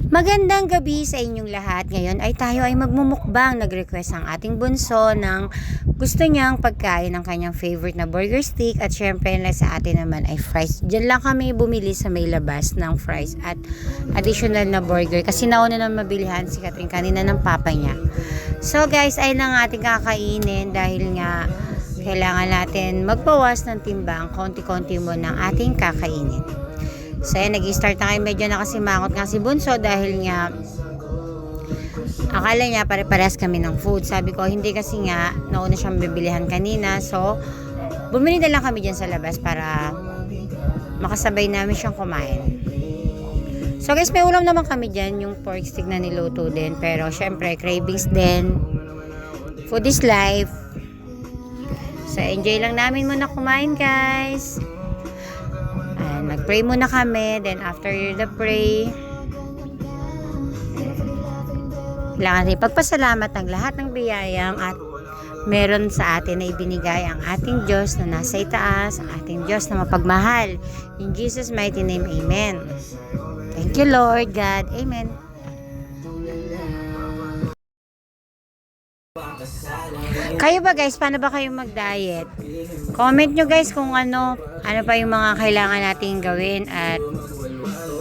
Magandang gabi sa inyong lahat. Ngayon ay tayo ay magmumukbang. Nag-request ang ating bunso ng gusto niyang pagkain ng kanyang favorite na burger stick at syempre na sa atin naman ay fries. Diyan lang kami bumili sa may labas ng fries at additional na burger kasi nauna na mabilihan si Catherine kanina ng papa niya. So guys, ay lang ating kakainin dahil nga kailangan natin magbawas ng timbang. Konti-konti mo ng ating kakainin. So yan, nag-start na kayo. Medyo nakasimangot nga si Bunso dahil nga akala niya pare-pares kami ng food. Sabi ko, hindi kasi nga nauna siyang bibilihan kanina. So, bumili na lang kami dyan sa labas para makasabay namin siyang kumain. So guys, may ulam naman kami dyan. Yung pork stick na niluto din. Pero syempre, cravings din. Food is life. So, enjoy lang namin muna kumain guys. Nag-pray muna kami, then after the pray, kailangan natin pagpasalamat ang lahat ng biyayang at meron sa atin na ibinigay ang ating Diyos na nasa itaas, ang ating Diyos na mapagmahal. In Jesus' mighty name, Amen. Thank you, Lord God. Amen. Kayo ba guys, paano ba kayo mag-diet? Comment nyo guys kung ano pa yung mga kailangan nating gawin at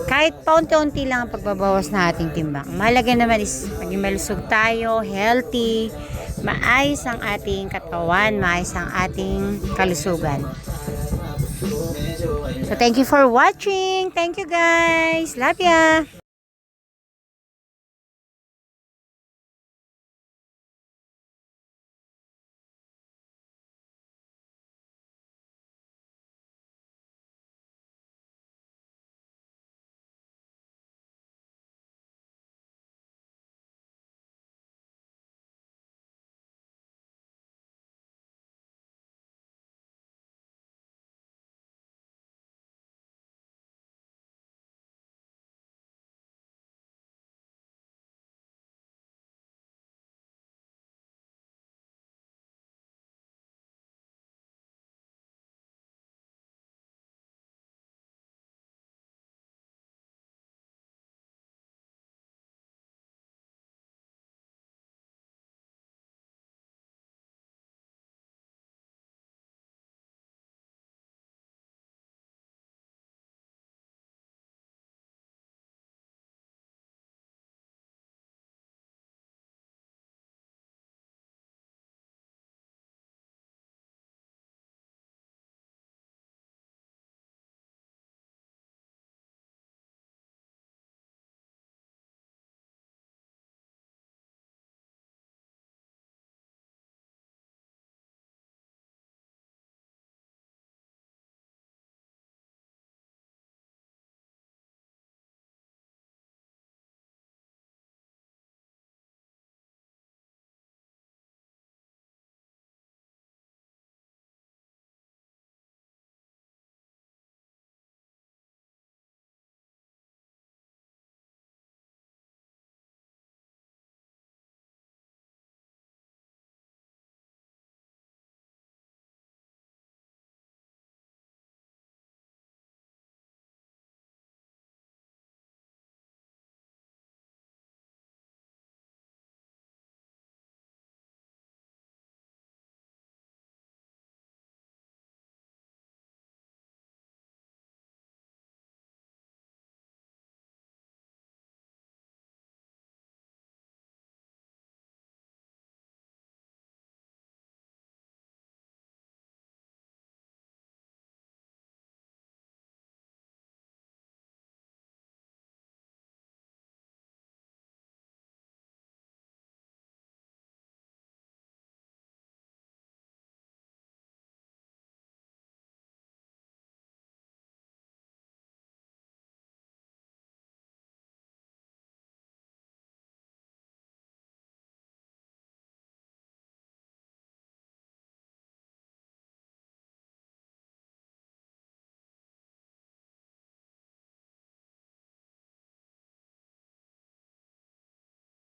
kahit paunti-unti lang ang pagbabawas na ating timbang. Mahalaga naman is maging malusog tayo, healthy, maayos ang ating katawan, maayos ang ating kalusugan. So thank you for watching. Thank you guys. Love ya.